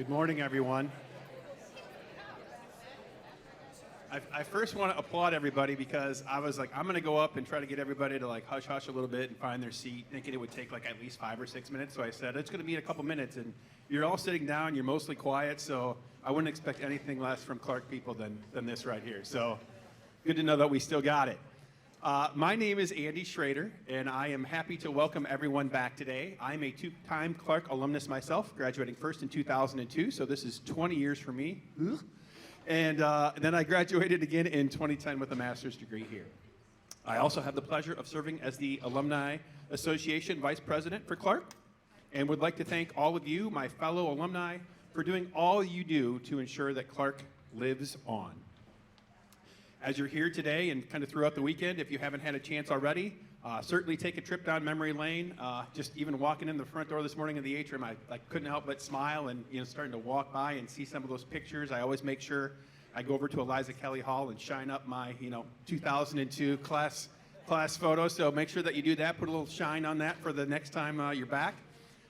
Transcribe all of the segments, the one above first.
Good morning, everyone. I first want to applaud everybody because I was like, I'm going to go up and try to get everybody to like hush a little bit and find their seat, thinking it would take like at least 5 or 6 minutes. So I said, it's going to be a couple minutes, and you're all sitting down, you're mostly quiet, so I wouldn't expect anything less from Clark people than this right here. So good to know that we still got it. My name is Andy Schrader, and I am happy to welcome everyone back today. I'm a two-time Clark alumnus myself, graduating first in 2002, so this is 20 years for me. And then I graduated again in 2010 with a master's degree here. I also have the pleasure of serving as the Alumni Association Vice President for Clark, and would like to thank all of you, my fellow alumni, for doing all you do to ensure that Clark lives on. As you're here today and kind of throughout the weekend, if you haven't had a chance already, certainly take a trip down memory lane. Just even walking in the front door this morning in the atrium, I couldn't help but smile, and starting to walk by and see some of those pictures. I always make sure I go over to Eliza Kelly Hall and shine up my 2002 class photo. So make sure that you do that. Put a little shine on that for the next time you're back.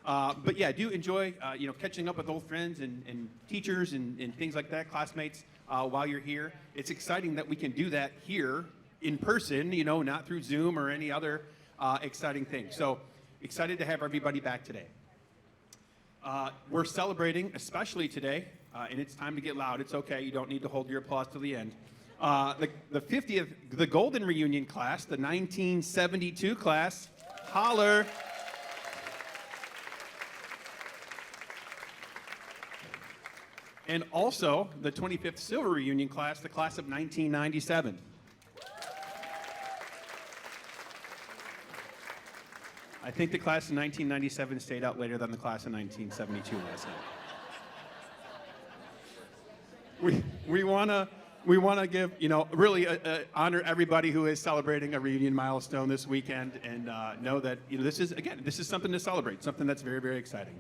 But yeah, do enjoy catching up with old friends and teachers and things like that, classmates. While you're here. It's exciting that we can do that here in person, not through Zoom or any other exciting thing. So excited to have everybody back today. We're celebrating, especially today, and it's time to get loud. It's okay. You don't need to hold your applause till the end. The 50th, the Golden Reunion class, the 1972 class, holler. And also the 25th Silver Reunion class, the class of 1997. I think the class of 1997 stayed out later than the class of 1972 last night. We want to give, really honor everybody who is celebrating a reunion milestone this weekend, and know that this is something to celebrate, something that's very, very exciting.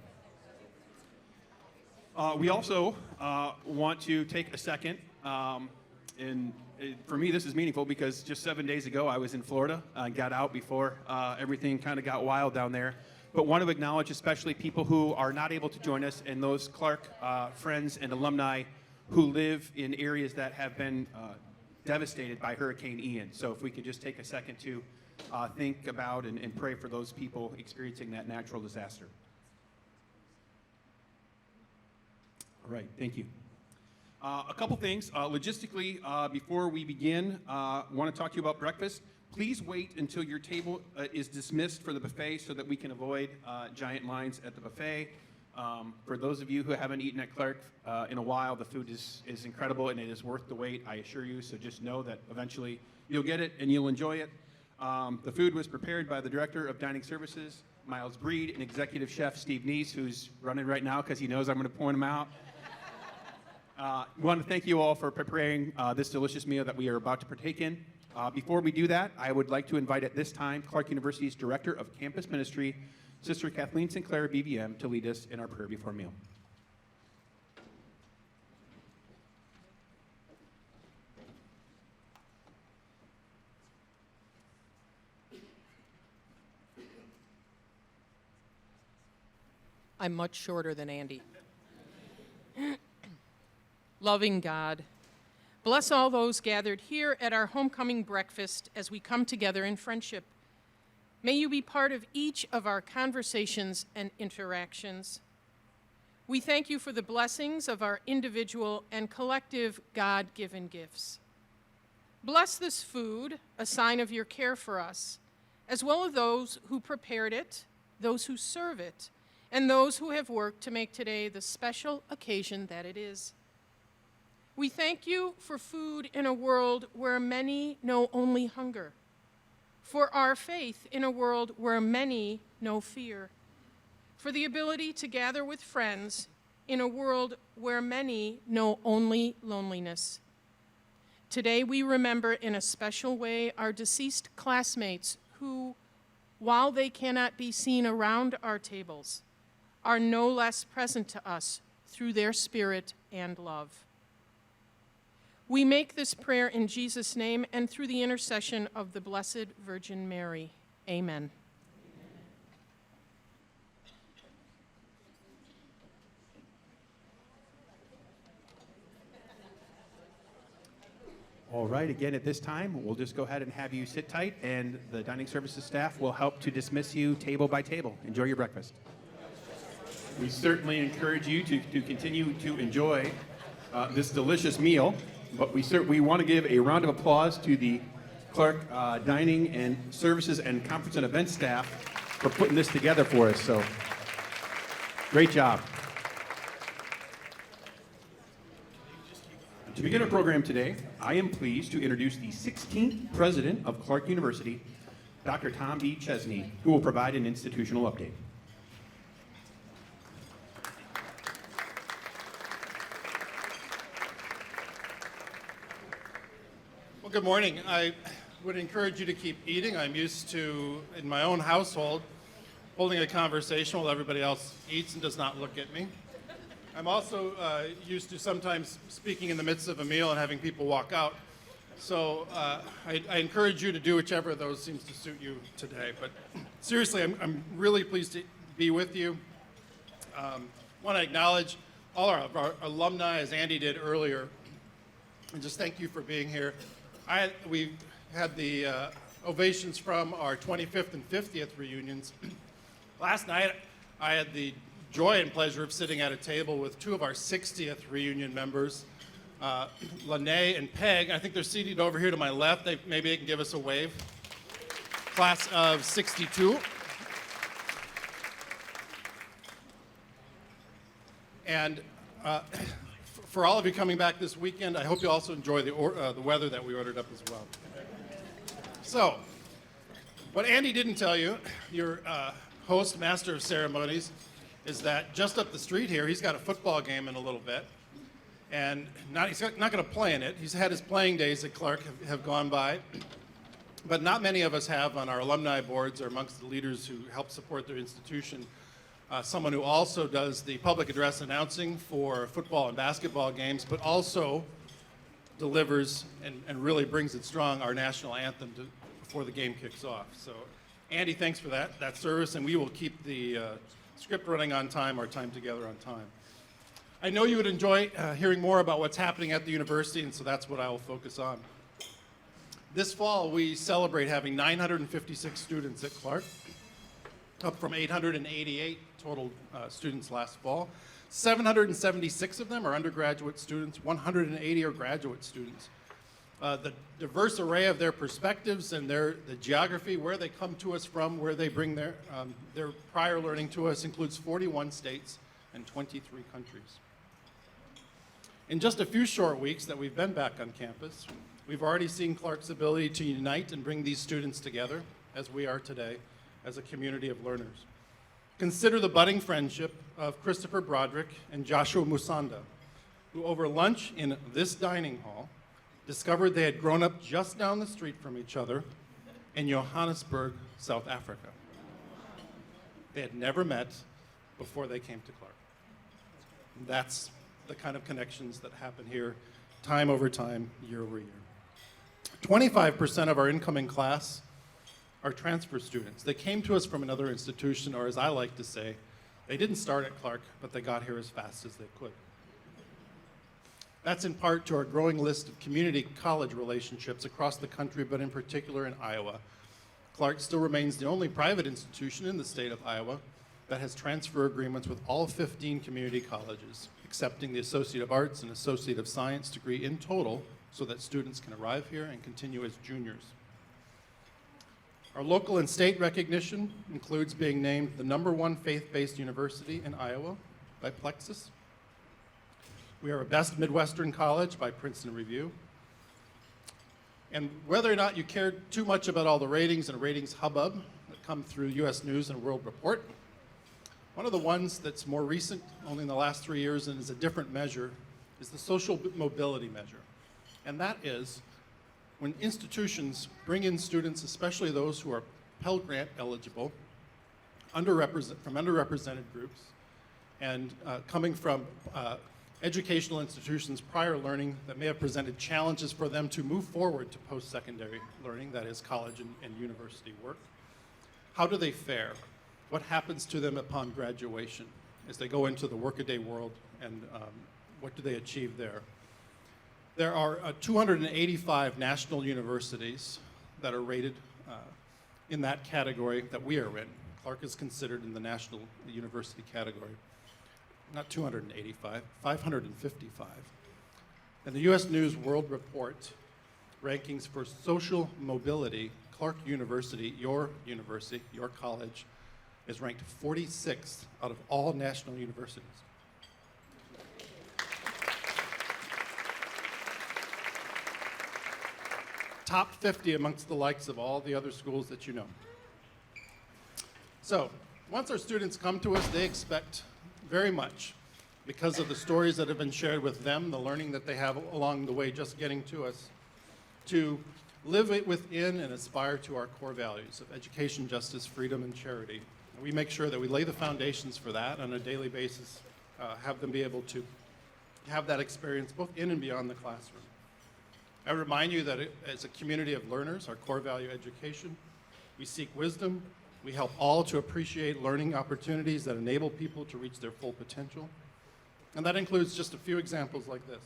We also want to take a second, and for me this is meaningful because just 7 days ago I was in Florida, got out before everything kind of got wild down there, but want to acknowledge especially people who are not able to join us and those Clark friends and alumni who live in areas that have been devastated by Hurricane Ian. So if we could just take a second to think about and pray for those people experiencing that natural disaster. All right, thank you. A couple things. Logistically, before we begin, want to talk to you about breakfast. Please wait until your table is dismissed for the buffet so that we can avoid giant lines at the buffet. For those of you who haven't eaten at Clark in a while, the food is incredible and it is worth the wait, I assure you. So just know that eventually you'll get it and you'll enjoy it. The food was prepared by the Director of Dining Services, Miles Breed, and Executive Chef Steve Neese, who's running right now because he knows I'm going to point him out. We want to thank you all for preparing this delicious meal that we are about to partake in. Before we do that, I would like to invite at this time Clark University's Director of Campus Ministry, Sister Kathleen Sinclair, BVM, to lead us in our prayer before meal. I'm much shorter than Andy. Loving God, bless all those gathered here at our homecoming breakfast as we come together in friendship. May you be part of each of our conversations and interactions. We thank you for the blessings of our individual and collective God-given gifts. Bless this food, a sign of your care for us, as well as those who prepared it, those who serve it, and those who have worked to make today the special occasion that it is. We thank you for food in a world where many know only hunger, for our faith in a world where many know fear, for the ability to gather with friends in a world where many know only loneliness. Today we remember in a special way our deceased classmates who, while they cannot be seen around our tables, are no less present to us through their spirit and love. We make this prayer in Jesus' name and through the intercession of the Blessed Virgin Mary. Amen. All right, again, at this time, we'll just go ahead and have you sit tight, and the dining services staff will help to dismiss you table by table. Enjoy your breakfast. We certainly encourage you to continue to enjoy this delicious meal, but we want to give a round of applause to the Clark Dining and Services and Conference and Events staff for putting this together for us. So, great job. To begin our program today, I am pleased to introduce the 16th president of Clark University, Dr. Tom B. Chesney, who will provide an institutional update. Well, good morning. I would encourage you to keep eating. I'm used to, in my own household, holding a conversation while everybody else eats and does not look at me. I'm also used to sometimes speaking in the midst of a meal and having people walk out. So I encourage you to do whichever of those seems to suit you today. But seriously, I'm really pleased to be with you. Want to acknowledge all our alumni, as Andy did earlier, and just thank you for being here. We had the ovations from our 25th and 50th reunions. Last night, I had the joy and pleasure of sitting at a table with two of our 60th reunion members, Lene and Peg. I think they're seated over here to my left. Maybe they can give us a wave. Class of 62. And for all of you coming back this weekend, I hope you also enjoy the weather that we ordered up as well. So, what Andy didn't tell you, your host, master of ceremonies, is that just up the street here, he's got a football game in a little bit. And he's not going to play in it. He's had his playing days at Clark have gone by. But not many of us have on our alumni boards or amongst the leaders who help support their institution someone who also does the public address announcing for football and basketball games, but also delivers and really brings it strong our national anthem before the game kicks off. So Andy, thanks for that service, and we will keep the script running on time, our time together on time. I know you would enjoy hearing more about what's happening at the university, and so that's what I will focus on. This fall, we celebrate having 956 students at Clark, up from 888 total students last fall. 776 of them are undergraduate students, 180 are graduate students. The diverse array of their perspectives and the geography, where they come to us from, where they bring their prior learning to us, includes 41 states and 23 countries. In just a few short weeks that we've been back on campus, we've already seen Clark's ability to unite and bring these students together, as we are today, as a community of learners. Consider the budding friendship of Christopher Broderick and Joshua Musanda, who over lunch in this dining hall discovered they had grown up just down the street from each other in Johannesburg, South Africa. They had never met before they came to Clark. That's the kind of connections that happen here time over time, year over year. 25% of our incoming class are transfer students. They came to us from another institution, or as I like to say, they didn't start at Clark, but they got here as fast as they could. That's in part to our growing list of community college relationships across the country, but in particular in Iowa. Clark still remains the only private institution in the state of Iowa that has transfer agreements with all 15 community colleges, accepting the Associate of Arts and Associate of Science degree in total so that students can arrive here and continue as juniors. Our local and state recognition includes being named the #1 faith-based university in Iowa by Plexus. We are a Best Midwestern College by Princeton Review. And whether or not you care too much about all the ratings and ratings hubbub that come through U.S. News and World Report, one of the ones that's more recent, only in the last 3 years, and is a different measure, is the social mobility measure. And that is when institutions bring in students, especially those who are Pell Grant eligible, from underrepresented groups, and coming from educational institutions, prior learning that may have presented challenges for them to move forward to post-secondary learning, that is college and university work. How do they fare? What happens to them upon graduation as they go into the workaday world, and what do they achieve there? There are 285 national universities that are rated in that category that we are in. Clark is considered in the national university category. Not 285, 555. And the U.S. News World Report rankings for social mobility, Clark University, your college, is ranked 46th out of all national universities. Top 50 amongst the likes of all the other schools that you know. So, once our students come to us, they expect very much, because of the stories that have been shared with them, the learning that they have along the way just getting to us, to live it within and aspire to our core values of education, justice, freedom, and charity. And we make sure that we lay the foundations for that on a daily basis, have them be able to have that experience both in and beyond the classroom. I remind you that as a community of learners, our core value education, we seek wisdom, we help all to appreciate learning opportunities that enable people to reach their full potential. And that includes just a few examples like this.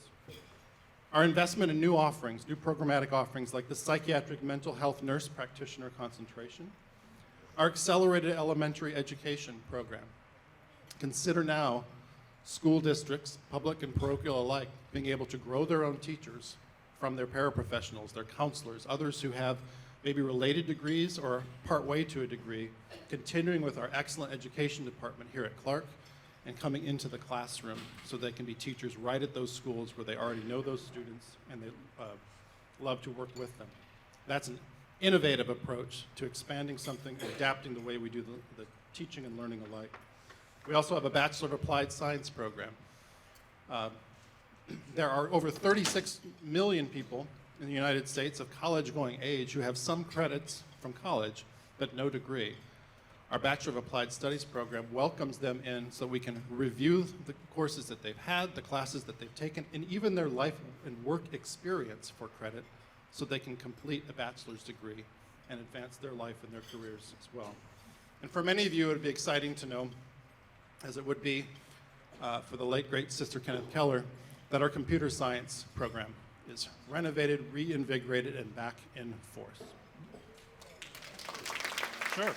Our investment in new offerings, new programmatic offerings like the psychiatric mental health nurse practitioner concentration, our accelerated elementary education program. Consider now school districts, public and parochial alike, being able to grow their own teachers from their paraprofessionals, their counselors, others who have maybe related degrees or part way to a degree, continuing with our excellent education department here at Clark and coming into the classroom so they can be teachers right at those schools where they already know those students and they love to work with them. That's an innovative approach to expanding something and adapting the way we do the teaching and learning alike. We also have a Bachelor of Applied Science program. There are over 36 million people in the United States of college-going age who have some credits from college, but no degree. Our Bachelor of Applied Studies program welcomes them in so we can review the courses that they've had, the classes that they've taken, and even their life and work experience for credit so they can complete a bachelor's degree and advance their life and their careers as well. And for many of you, it would be exciting to know, as it would be for the late, great Sister Kenneth Keller, that our computer science program is renovated, reinvigorated, and back in force. Sure.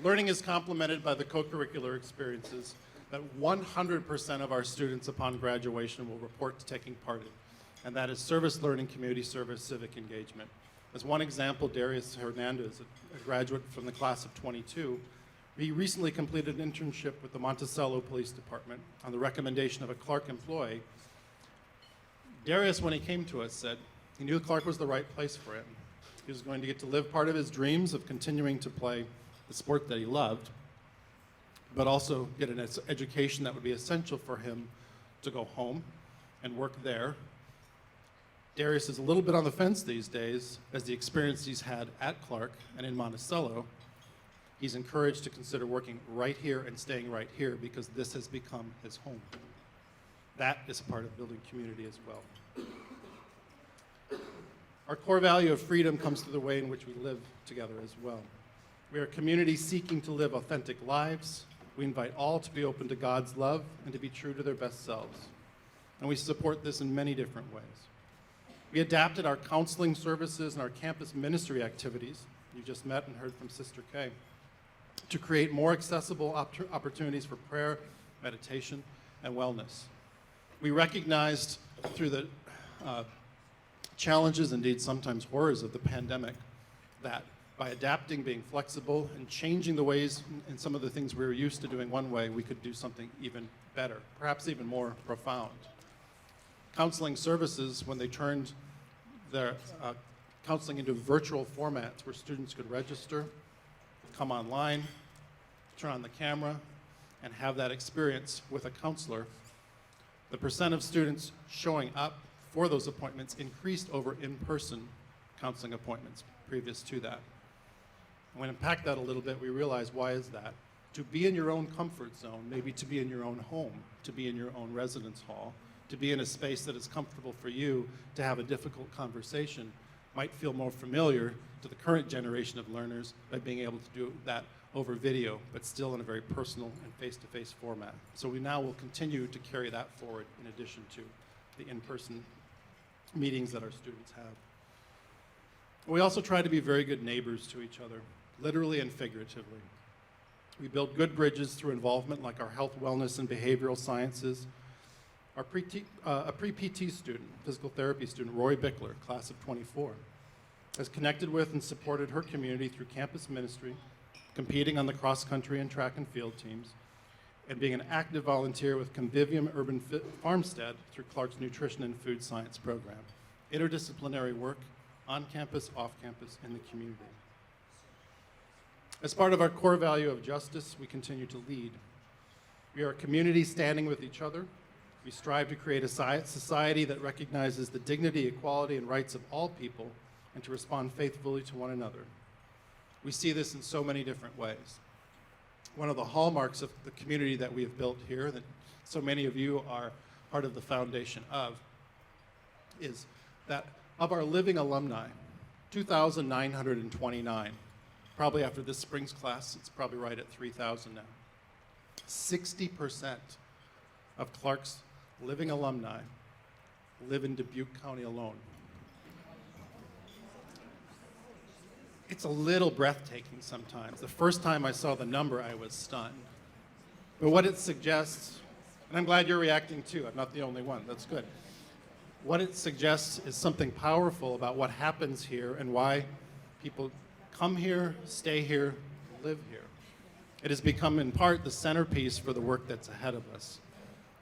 Learning is complemented by the co-curricular experiences that 100% of our students upon graduation will report to taking part in, and that is service learning, community service, civic engagement. As one example, Darius Hernandez, a graduate from the class of 22, he recently completed an internship with the Monticello Police Department on the recommendation of a Clark employee. Darius, when he came to us, said he knew Clark was the right place for him. He was going to get to live part of his dreams of continuing to play the sport that he loved, but also get an education that would be essential for him to go home and work there. Darius is a little bit on the fence these days as the experience he's had at Clark and in Monticello. He's encouraged to consider working right here and staying right here because this has become his home. That is a part of building community as well. Our core value of freedom comes through the way in which we live together as well. We are a community seeking to live authentic lives. We invite all to be open to God's love and to be true to their best selves. And we support this in many different ways. We adapted our counseling services and our campus ministry activities, you just met and heard from Sister Kay, to create more accessible opportunities for prayer, meditation, and wellness. We recognized through the challenges, indeed sometimes horrors of the pandemic, that by adapting, being flexible, and changing the ways and some of the things we were used to doing one way, we could do something even better, perhaps even more profound. Counseling services, when they turned their counseling into virtual formats where students could register, come online, turn on the camera, and have that experience with a counselor, the percent of students showing up for those appointments increased over in-person counseling appointments previous to that. And when we unpack that a little bit, we realize, why is that? To be in your own comfort zone, maybe to be in your own home, to be in your own residence hall, to be in a space that is comfortable for you to have a difficult conversation, might feel more familiar to the current generation of learners by being able to do that over video, but still in a very personal and face-to-face format. So we now will continue to carry that forward in addition to the in-person meetings that our students have. We also try to be very good neighbors to each other, literally and figuratively. We build good bridges through involvement like our health, wellness, and behavioral sciences. Our pre-PT student, physical therapy student, Rory Bickler, class of 24, has connected with and supported her community through campus ministry, competing on the cross-country and track and field teams, and being an active volunteer with Convivium Urban Farmstead through Clark's Nutrition and Food Science program. Interdisciplinary work on campus, off campus, in the community. As part of our core value of justice, we continue to lead. We are a community standing with each other. We strive to create a society that recognizes the dignity, equality, and rights of all people and to respond faithfully to one another. We see this in so many different ways. One of the hallmarks of the community that we have built here, that so many of you are part of the foundation of, is that of our living alumni, 2,929, probably after this spring's class, it's probably right at 3,000 now. 60% of Clark's living alumni live in Dubuque County alone. It's a little breathtaking sometimes. The first time I saw the number, I was stunned. But what it suggests, and I'm glad you're reacting too, I'm not the only one, that's good. What it suggests is something powerful about what happens here and why people come here, stay here, live here. It has become in part the centerpiece for the work that's ahead of us.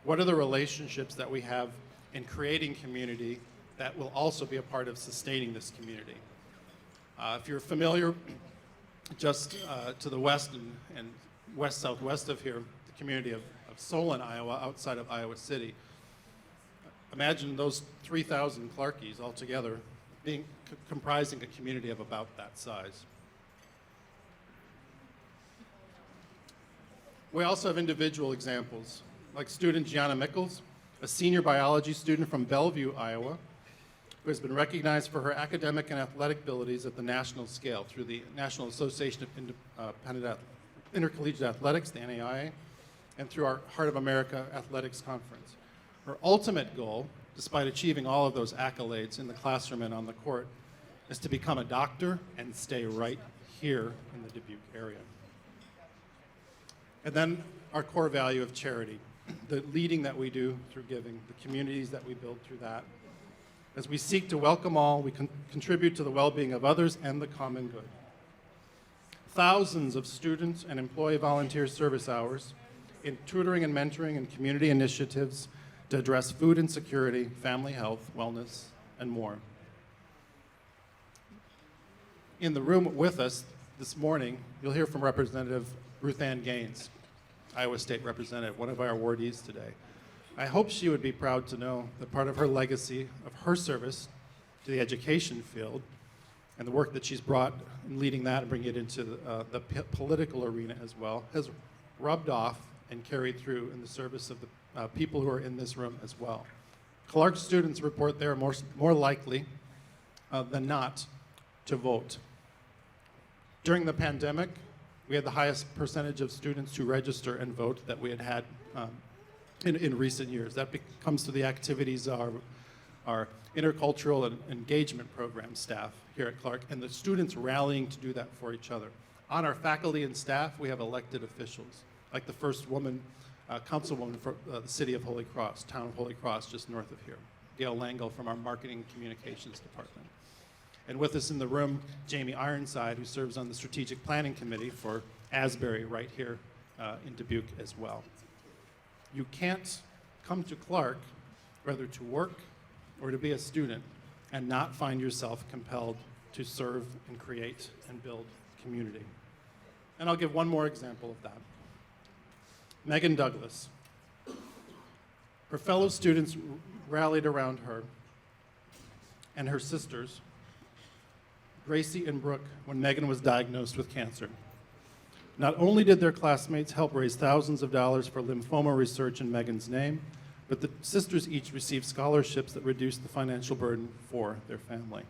What are the relationships that we have in creating community that will also be a part of sustaining this community? If you're familiar, just to the west and west-southwest of here, the community of Solon, Iowa, outside of Iowa City, imagine those 3,000 Clarkies all together comprising a community of about that size. We also have individual examples, like student Gianna Mickles, a senior biology student from Bellevue, Iowa, who has been recognized for her academic and athletic abilities at the national scale through the National Association of Intercollegiate Athletics, the NAIA, and through our Heart of America Athletics Conference. Her ultimate goal, despite achieving all of those accolades in the classroom and on the court, is to become a doctor and stay right here in the Dubuque area. And then our core value of charity, the leading that we do through giving, the communities that we build through that. As we seek to welcome all, we contribute to the well-being of others and the common good. Thousands of students and employee volunteer service hours in tutoring and mentoring and community initiatives to address food insecurity, family health, wellness, and more. In the room with us this morning, you'll hear from Representative Ruth Ann Gaines, Iowa State Representative, one of our awardees today. I hope she would be proud to know that part of her legacy of her service to the education field and the work that she's brought in leading that and bringing it into the political arena as well has rubbed off and carried through in the service of the people who are in this room as well. Clark students report they are more likely than not to vote. During the pandemic, we had the highest percentage of students who register and vote that we had in recent years. That comes to the activities of our intercultural and engagement program staff here at Clark, and the students rallying to do that for each other. On our faculty and staff, we have elected officials, like the first woman councilwoman for the city of Holy Cross, town of Holy Cross, just north of here, Gail Langle from our marketing and communications department. And with us in the room, Jamie Ironside, who serves on the strategic planning committee for Asbury right here in Dubuque as well. You can't come to Clark, whether to work or to be a student, and not find yourself compelled to serve and create and build community. And I'll give one more example of that. Megan Douglas. Her fellow students rallied around her and her sisters, Gracie and Brooke, when Megan was diagnosed with cancer. Not only did their classmates help raise thousands of dollars for lymphoma research in Megan's name, but the sisters each received scholarships that reduced the financial burden for their family.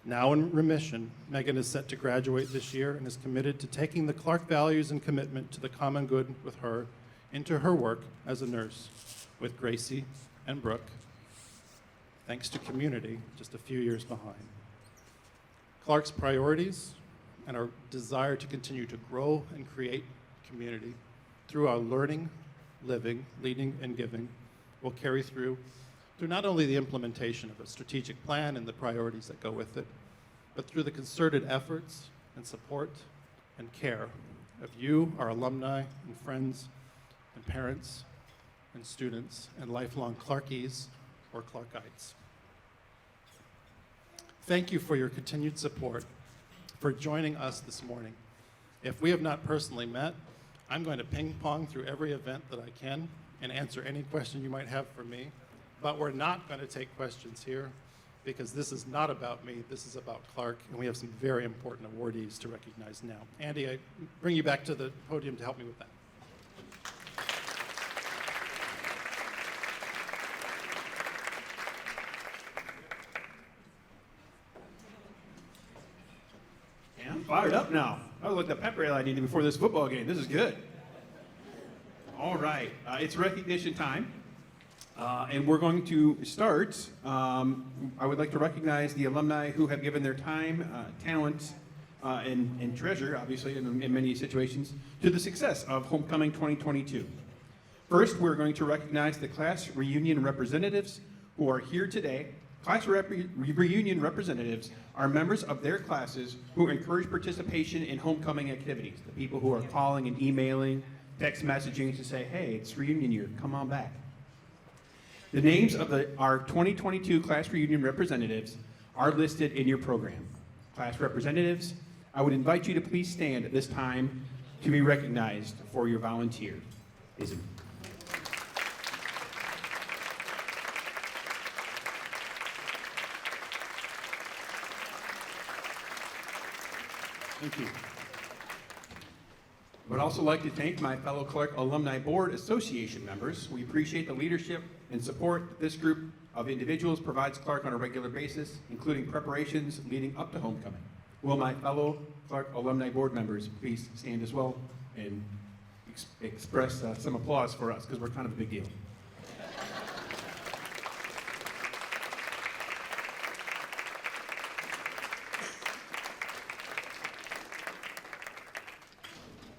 Now in remission, Megan is set to graduate this year and is committed to taking the Clark values and commitment to the common good with her into her work as a nurse with Gracie and Brooke, thanks to community just a few years behind. Clark's priorities and our desire to continue to grow and create community through our learning, living, leading, and giving will carry through not only the implementation of a strategic plan and the priorities that go with it, but through the concerted efforts and support and care of you, our alumni and friends and parents and students and lifelong Clarkies or Clarkites. Thank you for your continued support, for joining us this morning. If we have not personally met, I'm going to ping pong through every event that I can and answer any question you might have for me. But we're not going to take questions here because this is not about me, this is about Clark, and we have some very important awardees to recognize now. Andy, I bring you back to the podium to help me with that. Yeah, I'm fired up now. I was like the pep rally I needed before this football game. This is good. All right, it's recognition time. And we're going to start. I would like to recognize the alumni who have given their time, talent, and treasure, obviously, in many situations, to the success of Homecoming 2022. First, we're going to recognize the class reunion representatives who are here today. Class reunion representatives are members of their classes who encourage participation in homecoming activities. The people who are calling and emailing, text messaging to say, hey, it's reunion year, come on back. The names of our 2022 class reunion representatives are listed in your program. Class representatives, I would invite you to please stand at this time to be recognized for your volunteerism. Thank you. I would also like to thank my fellow Clark Alumni Board Association members. We appreciate the leadership and support that this group of individuals provides Clark on a regular basis, including preparations leading up to homecoming. Will my fellow Clark Alumni Board members please stand as well and express some applause for us, because we're kind of a big deal.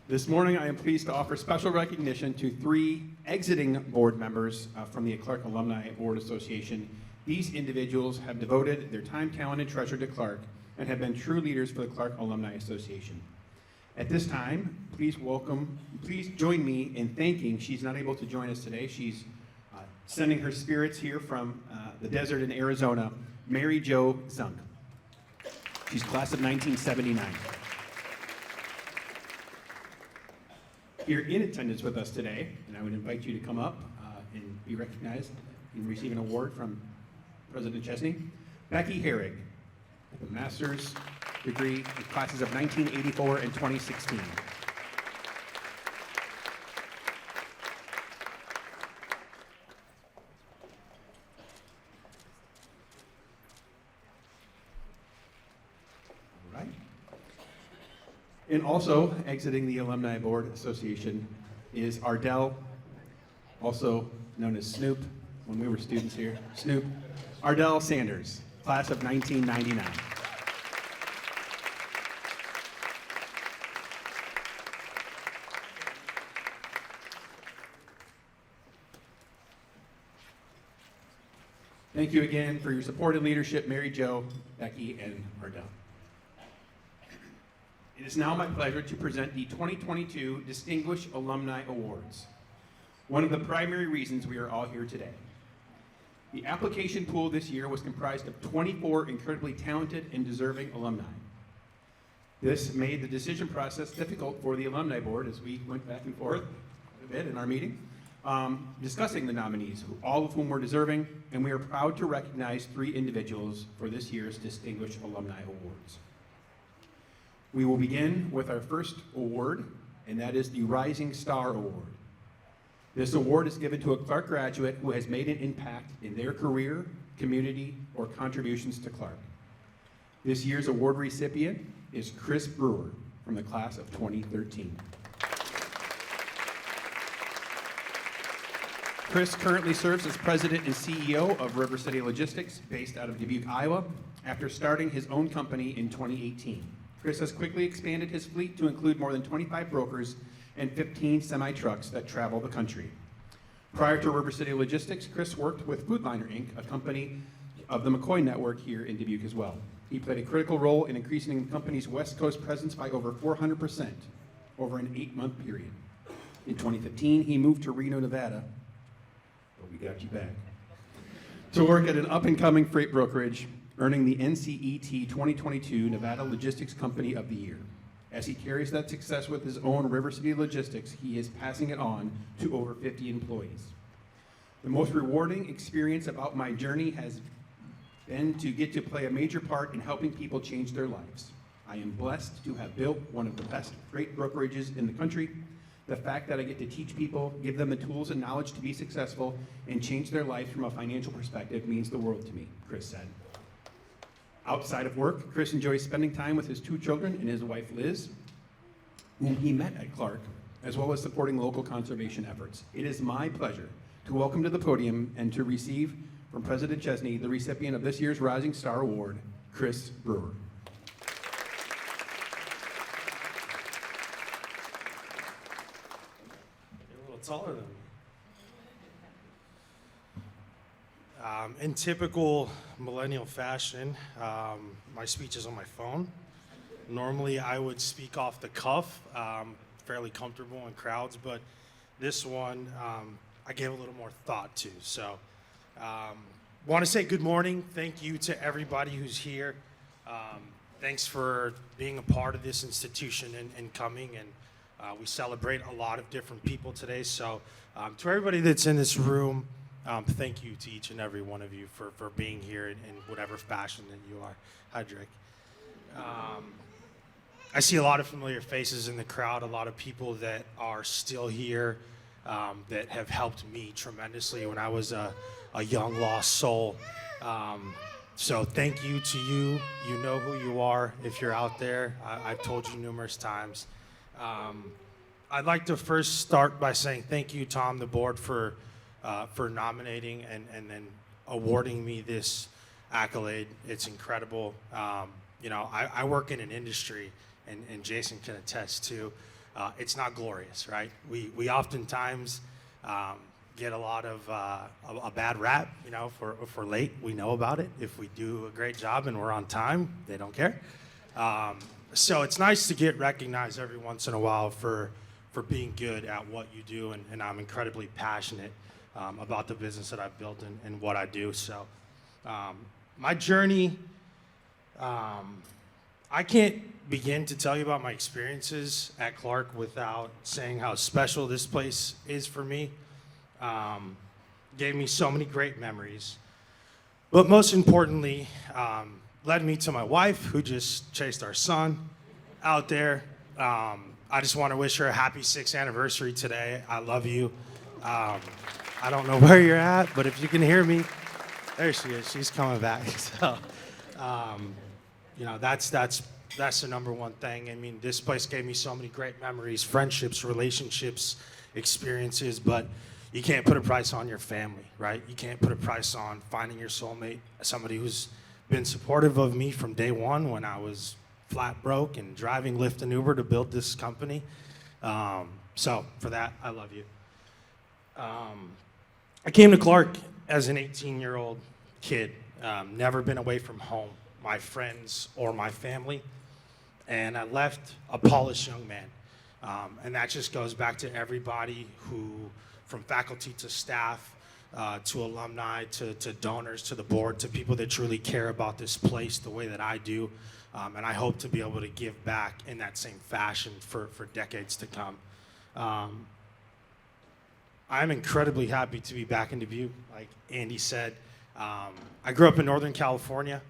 This morning, I am pleased to offer special recognition to 3 exiting board members from the Clark Alumni Board Association. These individuals have devoted their time, talent, and treasure to Clark and have been true leaders for the Clark Alumni Association. At this time, please join me in thanking, she's not able to join us today, she's sending her spirits here from the desert in Arizona, Mary Jo Zunk. She's class of 1979. Here in attendance with us today, and I would invite you to come up and be recognized and receive an award from President Chesney. Becky Herrig, with a master's degree in classes of 1984 and 2016. All right. And also exiting the Alumni Board Association is Ardell, also known as Snoop, when we were students here. Snoop, Ardell Sanders, class of 1999. Thank you again for your support and leadership, Mary Jo, Becky, and Ardell. It is now my pleasure to present the 2022 Distinguished Alumni Awards, one of the primary reasons we are all here today. The application pool this year was comprised of 24 incredibly talented and deserving alumni. This made the decision process difficult for the Alumni Board as we went back and forth a bit in our meeting, discussing the nominees, all of whom were deserving, and we are proud to recognize 3 individuals for this year's Distinguished Alumni Awards. We will begin with our first award, and that is the Rising Star Award. This award is given to a Clark graduate who has made an impact in their career, community, or contributions to Clark. This year's award recipient is Chris Brewer from the class of 2013. Chris currently serves as president and CEO of River City Logistics, based out of Dubuque, Iowa, after starting his own company in 2018. Chris has quickly expanded his fleet to include more than 25 brokers and 15 semi-trucks that travel the country. Prior to River City Logistics, Chris worked with Foodliner Inc., a company of the McCoy network here in Dubuque as well. He played a critical role in increasing the company's West Coast presence by over 400% over an 8-month period. In 2015, he moved to Reno, Nevada, but we got you back, to work at an up-and-coming freight brokerage, earning the NCET 2022 Nevada Logistics Company of the Year. As he carries that success with his own River City Logistics, he is passing it on to over 50 employees. The most rewarding experience about my journey has been to get to play a major part in helping people change their lives. I am blessed to have built one of the best freight brokerages in the country. The fact that I get to teach people, give them the tools and knowledge to be successful, and change their lives from a financial perspective means the world to me, Chris said. Outside of work, Chris enjoys spending time with his 2 children and his wife, Liz, whom he met at Clark, as well as supporting local conservation efforts. It is my pleasure to welcome to the podium and to receive from President Chesney the recipient of this year's Rising Star Award, Chris Brewer. You're a little taller than me. In typical millennial fashion, my speech is on my phone. Normally, I would speak off the cuff, fairly comfortable in crowds, but this one I gave a little more thought to. So, want to say good morning. Thank you to everybody who's here. Thanks for being a part of this institution and coming. And we celebrate a lot of different people today. So, to everybody that's in this room, thank you to each and every one of you for being here in whatever fashion that you are. Hi, Drake. I see a lot of familiar faces in the crowd, a lot of people that are still here that have helped me tremendously when I was a young lost soul. So thank you to you. You know who you are if you're out there. I've told you numerous times. I'd like to first start by saying thank you, Tom, the board, for nominating and then awarding me this accolade. It's incredible. I work in an industry, and Jason can attest to, it's not glorious, right? We oftentimes get a lot of a bad rap, if we're late, we know about it. If we do a great job and we're on time, they don't care. So it's nice to get recognized every once in a while for being good at what you do, and I'm incredibly passionate about the business that I've built and what I do. So my journey, I can't begin to tell you about my experiences at Clark without saying how special this place is for me. Gave me so many great memories, but most importantly, led me to my wife, who just chased our son out there. I just want to wish her a happy 6th anniversary today. I love you. I don't know where you're at, but if you can hear me, there she is. She's coming back. So, that's the number one thing. I mean, this place gave me so many great memories, friendships, relationships, experiences, but you can't put a price on your family, right? You can't put a price on finding your soulmate, somebody who's been supportive of me from day one when I was flat broke and driving Lyft and Uber to build this company. So for that, I love you. I came to Clark as an 18-year-old kid, never been away from home, my friends, or my family, and I left a polished young man. And that just goes back to everybody who, from faculty to staff, to alumni, to donors, to the board, to people that truly care about this place the way that I do. And I hope to be able to give back in that same fashion for decades to come. I'm incredibly happy to be back in Dubuque. Like Andy said, I grew up in Northern California.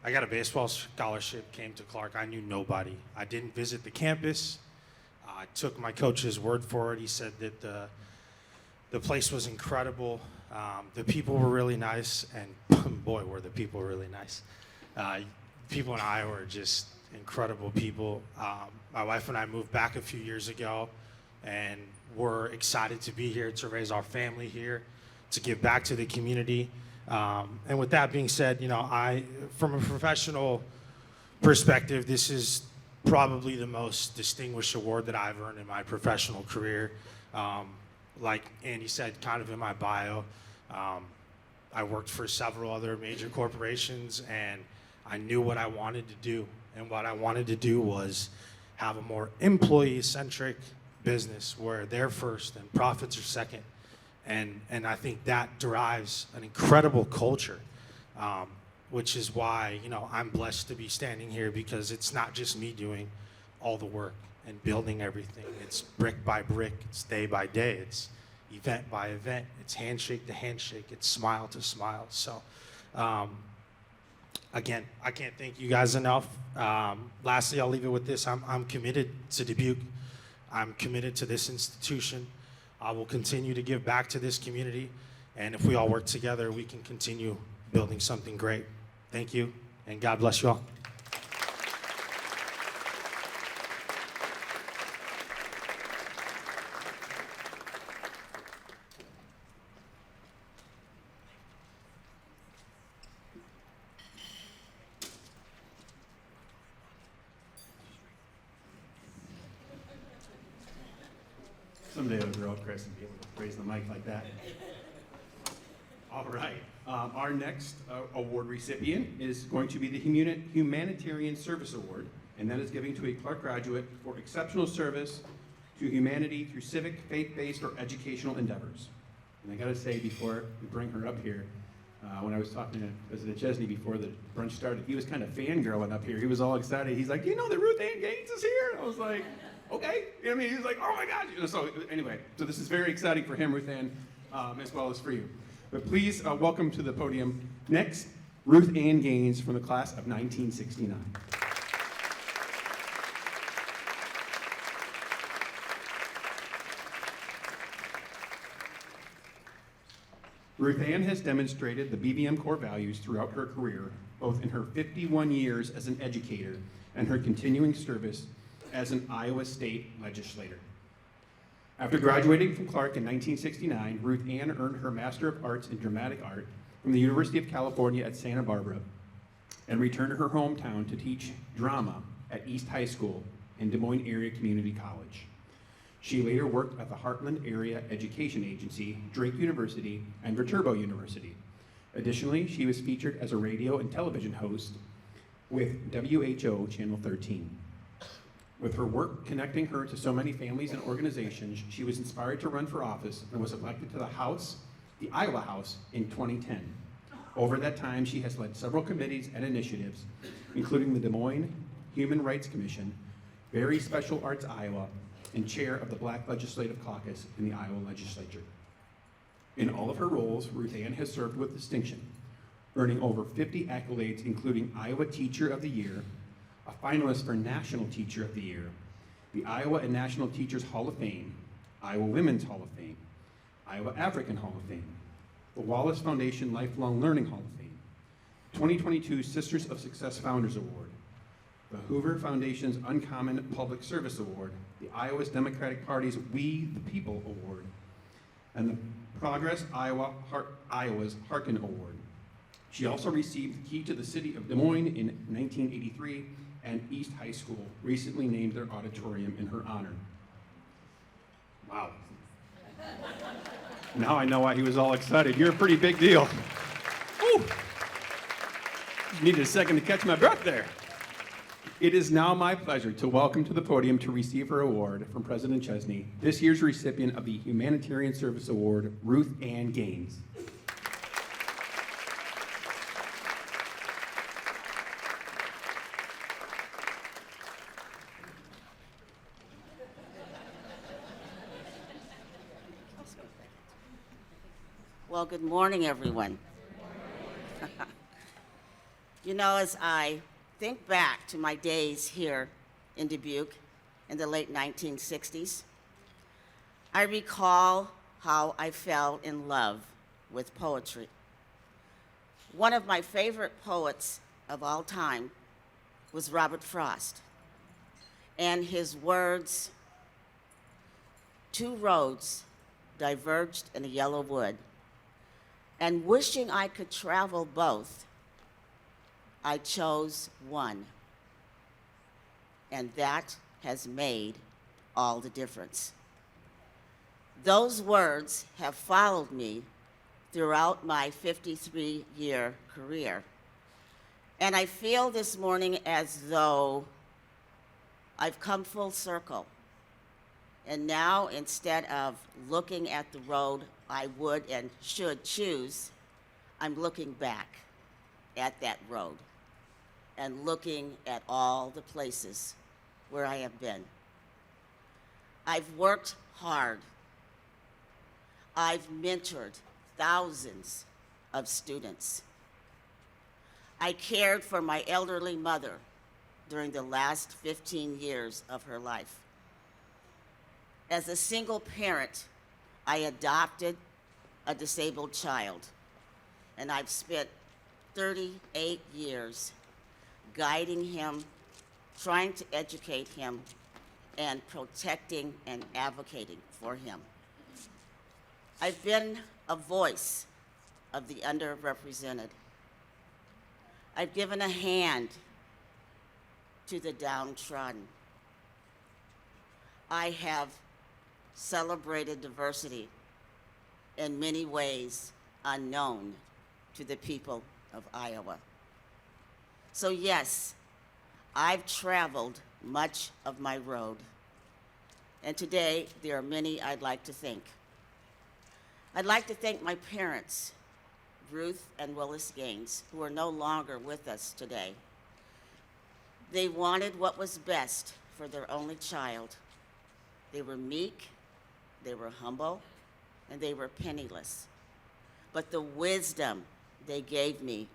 I got a baseball scholarship, came to Clark. I knew nobody. I didn't visit the campus. I took my coach's word for it. He said that the place was incredible. The people were really nice, and boy, were the people really nice. people in Iowa are just incredible people. My wife and I moved back a few years ago, and we're excited to be here to raise our family here, to give back to the community. And with that being said, from a professional perspective, this is probably the most distinguished award that I've earned in my professional career. Like Andy said, kind of in my bio, I worked for several other major corporations, and I knew what I wanted to do. And what I wanted to do was have a more employee-centric business where they're first and profits are second. And I think that derives an incredible culture, which is why, I'm blessed to be standing here, because it's not just me doing all the work and building everything. It's brick by brick, it's day by day, it's event by event, it's handshake to handshake, it's smile to smile. So, again, I can't thank you guys enough. Lastly, I'll leave it with this. I'm committed to Dubuque. I'm committed to this institution. I will continue to give back to this community. And if we all work together, we can continue building something great. Thank you, and God bless you all. Someday I'll grow up, Chris, and be able to raise the mic like that. All right. Our next award recipient is going to be the Humanitarian Service Award, and that is given to a Clark graduate for exceptional service to humanity through civic, faith-based, or educational endeavors. And I got to say, before we bring her up here, when I was talking to President Chesney before the brunch started, he was kind of fangirling up here. He was all excited. He's like, that Ruth Ann Gaines is here? And I was like, okay. You know what I mean? He was like, oh my God. So anyway, so this is very exciting for him, Ruth Ann, as well as for you. But please welcome to the podium next, Ruth Ann Gaines from the class of 1969. Ruth Ann has demonstrated the BBM core values throughout her career, both in her 51 years as an educator and her continuing service as an Iowa state legislator. After graduating from Clark in 1969, Ruth Ann earned her Master of Arts in Dramatic Art from the University of California at Santa Barbara and returned to her hometown to teach drama at East High School in Des Moines Area Community College. She later worked at the Heartland Area Education Agency, Drake University, and Viterbo University. Additionally, she was featured as a radio and television host with WHO Channel 13. With her work connecting her to so many families and organizations, she was inspired to run for office and was elected to the Iowa House in 2010. Over that time, she has led several committees and initiatives, including the Des Moines Human Rights Commission, Very Special Arts Iowa, and chair of the Black Legislative Caucus in the Iowa Legislature. In all of her roles, Ruth Ann has served with distinction, earning over 50 accolades, including Iowa Teacher of the Year, a finalist for National Teacher of the Year, the Iowa and National Teachers Hall of Fame, Iowa Women's Hall of Fame, Iowa African Hall of Fame, the Wallace Foundation Lifelong Learning Hall of Fame, 2022 Sisters of Success Founders Award, the Hoover Foundation's Uncommon Public Service Award, the Iowa Democratic Party's We the People Award, and the Progress Iowa's Harkin Award. She also received the Key to the City of Des Moines in 1983, and East High School recently named their auditorium in her honor. Wow. Now I know why he was all excited. You're a pretty big deal. Woo. Needed a second to catch my breath there. It is now my pleasure to welcome to the podium to receive her award from President Chesney, this year's recipient of the Humanitarian Service Award, Ruth Ann Gaines. Well, good morning, everyone. As I think back to my days here in Dubuque in the late 1960s, I recall how I fell in love with poetry. One of my favorite poets of all time was Robert Frost. And his words, "Two roads diverged in a yellow wood, and wishing I could travel both, I chose one. And that has made all the difference." Those words have followed me throughout my 53-year career. And I feel this morning as though I've come full circle. And now, instead of looking at the road I would and should choose, I'm looking back at that road and looking at all the places where I have been. I've worked hard. I've mentored thousands of students. I cared for my elderly mother during the last 15 years of her life. As a single parent, I adopted a disabled child, and I've spent 38 years guiding him, trying to educate him, and protecting and advocating for him. I've been a voice of the underrepresented. I've given a hand to the downtrodden. I have celebrated diversity in many ways unknown to the people of Iowa. So yes, I've traveled much of my road, and today there are many I'd like to thank. I'd like to thank my parents, Ruth and Willis Gaines, who are no longer with us today. They wanted what was best for their only child. They were meek, they were humble, and they were penniless. But the wisdom they gave me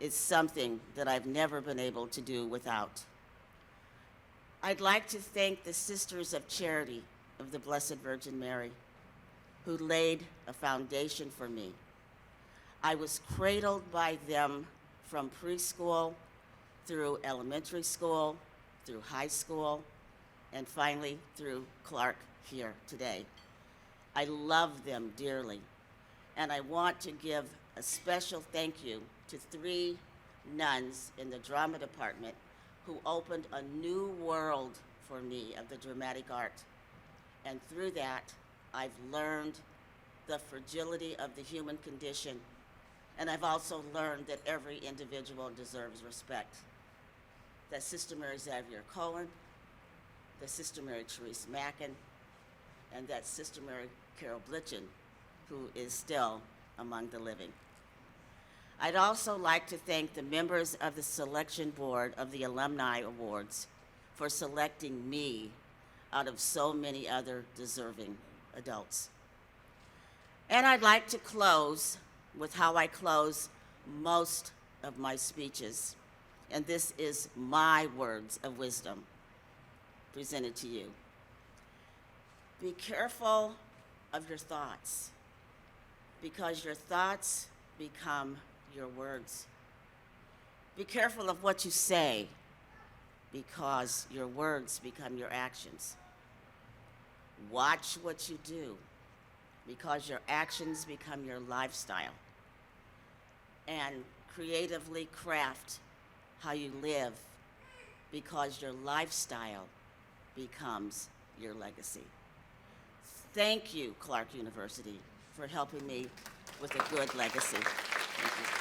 is something that I've never been able to do without. I'd like to thank the Sisters of Charity of the Blessed Virgin Mary, who laid a foundation for me. I was cradled by them from preschool through elementary school, through high school, and finally through Clark here today. I love them dearly, and I want to give a special thank you to 3 nuns in the drama department who opened a new world for me of the dramatic art. And through that, I've learned the fragility of the human condition, and I've also learned that every individual deserves respect. That Sister Mary Xavier Cohen, that Sister Mary Therese Mackin, and that Sister Mary Carol Blitchen, who is still among the living. I'd also like to thank the members of the selection board of the Alumni Awards for selecting me out of so many other deserving adults. And I'd like to close with how I close most of my speeches, and this is my words of wisdom presented to you. Be careful of your thoughts, because your thoughts become your words. Be careful of what you say, because your words become your actions. Watch what you do, because your actions become your lifestyle. And creatively craft how you live, because your lifestyle becomes your legacy. Thank you, Clark University, for helping me with a good legacy. Thank you.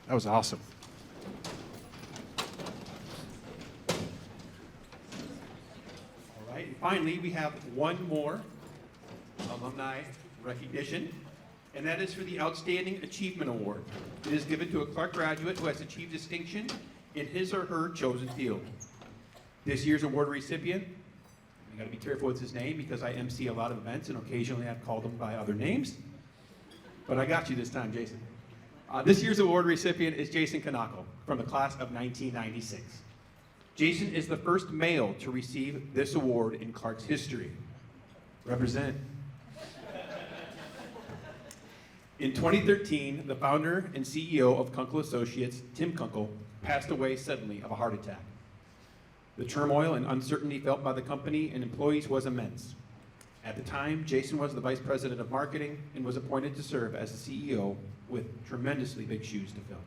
That was awesome. All right, and finally, we have one more alumni recognition, and that is for the Outstanding Achievement Award. It is given to a Clark graduate who has achieved distinction in his or her chosen field. This year's award recipient, I gotta be careful with his name because I MC a lot of events and occasionally I've called him by other names. But I got you this time, Jason. This year's award recipient is Jason Kanako from the class of 1996. Jason is the first male to receive this award in Clark's history. Represent. In 2013, the founder and CEO of Kunkel Associates, Tim Kunkel, passed away suddenly of a heart attack. The turmoil and uncertainty felt by the company and employees was immense. At the time, Jason was the vice president of marketing and was appointed to serve as the CEO with tremendously big shoes to fill.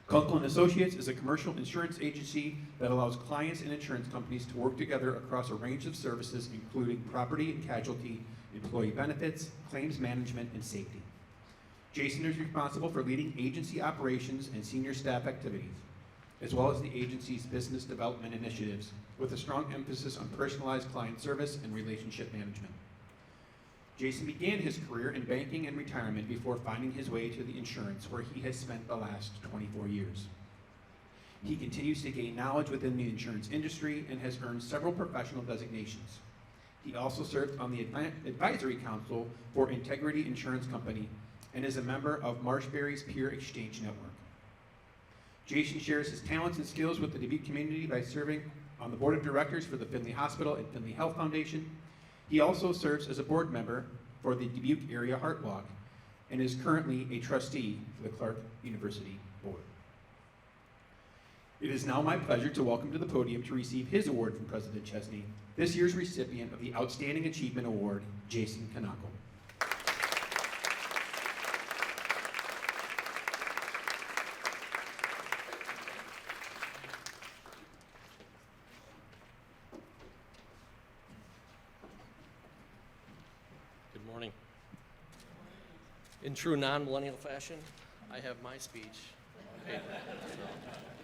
Kunkel Associates is a commercial insurance agency that allows clients and insurance companies to work together across a range of services, including property and casualty, employee benefits, claims management, and safety. Jason is responsible for leading agency operations and senior staff activities, as well as the agency's business development initiatives, with a strong emphasis on personalized client service and relationship management. Jason began his career in banking and retirement before finding his way to the insurance, where he has spent the last 24 years. He continues to gain knowledge within the insurance industry and has earned several professional designations. He also served on the advisory council for Integrity Insurance Company and is a member of Marshberry's Peer Exchange Network. Jason shares his talents and skills with the Dubuque community by serving on the board of directors for the Finley Hospital and Finley Health Foundation. He also serves as a board member for the Dubuque Area Heart Walk and is currently a trustee for the Clark University Board. It is now my pleasure to welcome to the podium to receive his award from President Chesney, this year's recipient of the Outstanding Achievement Award, Jason Kanako. Good morning. In true non-millennial fashion, I have my speech. Okay.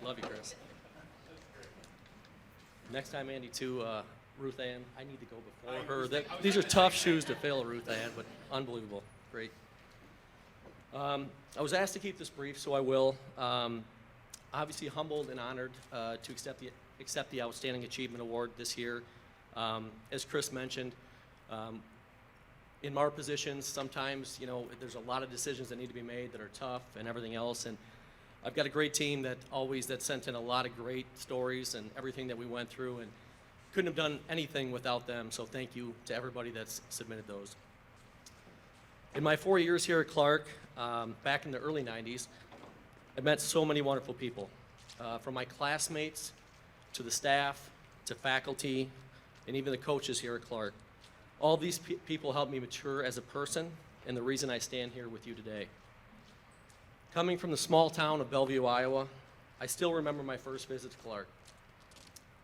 Love you, Chris. Next time, Andy, too, Ruth Ann, I need to go before her. These are tough shoes to fill, Ruth Ann, but unbelievable. Great. I was asked to keep this brief, so I will. Obviously humbled and honored to accept the Outstanding Achievement Award this year. As Chris mentioned, in our positions, sometimes, there's a lot of decisions that need to be made that are tough and everything else. And I've got a great team that sent in a lot of great stories and everything that we went through, and couldn't have done anything without them. So thank you to everybody that's submitted those. In my 4 years here at Clark, back in the early 90s, I met so many wonderful people, from my classmates to the staff to faculty and even the coaches here at Clark. All these people helped me mature as a person and the reason I stand here with you today. Coming from the small town of Bellevue, Iowa, I still remember my first visit to Clark.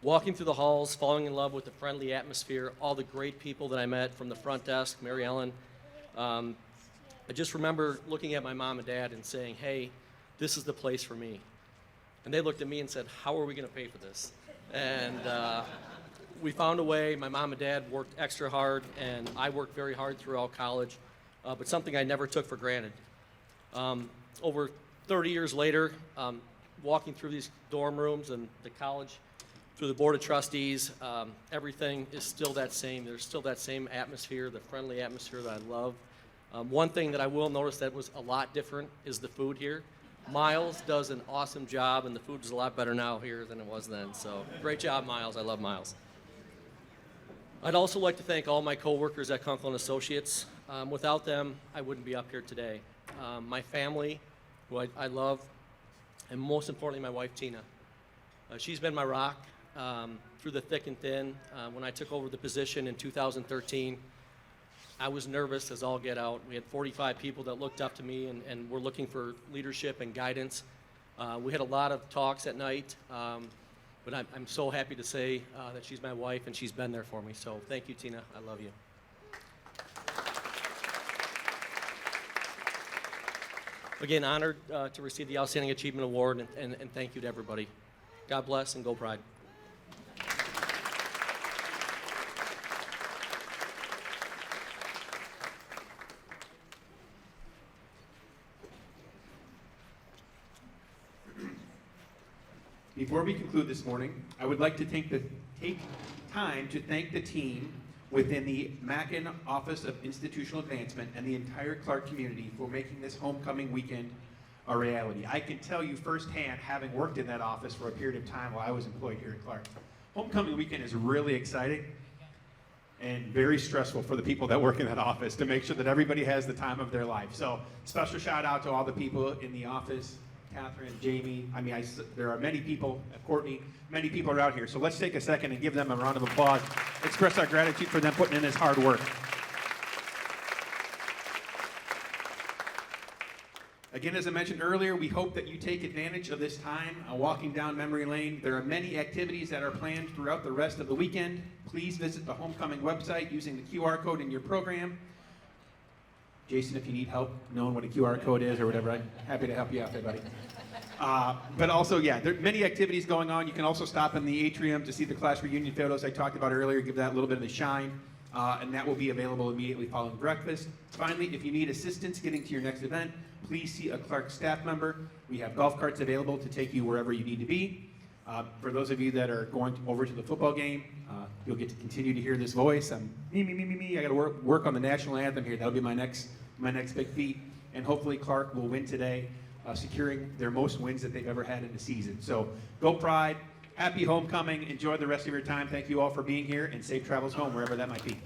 Walking through the halls, falling in love with the friendly atmosphere, all the great people that I met from the front desk, Mary Ellen. I just remember looking at my mom and dad and saying, hey, this is the place for me. And they looked at me and said, how are we going to pay for this? And we found a way. My mom and dad worked extra hard, and I worked very hard throughout college, but something I never took for granted. Over 30 years later, walking through these dorm rooms and the college, through the board of trustees, everything is still that same. There's still that same atmosphere, the friendly atmosphere that I love. One thing that I will notice that was a lot different is the food here. Miles does an awesome job, and the food is a lot better now here than it was then. So great job, Miles. I love Miles. I'd also like to thank all my coworkers at Kunkel Associates. Without them, I wouldn't be up here today. My family, who I love, and most importantly, my wife, Tina. She's been my rock through the thick and thin. When I took over the position in 2013, I was nervous as all get out. We had 45 people that looked up to me and were looking for leadership and guidance. We had a lot of talks at night, but I'm so happy to say that she's my wife and she's been there for me. So thank you, Tina. I love you. Again, honored to receive the Outstanding Achievement Award, and thank you to everybody. God bless and go Pride. Before we conclude this morning, I would like to take time to thank the team within the Mackin Office of Institutional Advancement and the entire Clark community for making this homecoming weekend a reality. I can tell you firsthand, having worked in that office for a period of time while I was employed here at Clark, homecoming weekend is really exciting and very stressful for the people that work in that office to make sure that everybody has the time of their life. So special shout out to all the people in the office, Catherine, Jamie, there are many people, Courtney, many people around here. So let's take a second and give them a round of applause. Express our gratitude for them putting in this hard work. Again, as I mentioned earlier, we hope that you take advantage of this time walking down memory lane. There are many activities that are planned throughout the rest of the weekend. Please visit the homecoming website using the QR code in your program. Jason, if you need help knowing what a QR code is or whatever, I'm happy to help you out there, buddy. But also, yeah, there are many activities going on. You can also stop in the atrium to see the class reunion photos I talked about earlier, give that a little bit of a shine, and that will be available immediately following breakfast. Finally, if you need assistance getting to your next event, please see a Clark staff member. We have golf carts available to take you wherever you need to be. For those of you that are going over to the football game, you'll get to continue to hear this voice. I'm me. I got to work on the national anthem here. That'll be my next big feat. And hopefully Clark will win today, securing their most wins that they've ever had in a season. So go Pride. Happy homecoming. Enjoy the rest of your time. Thank you all for being here, and safe travels home wherever that might be.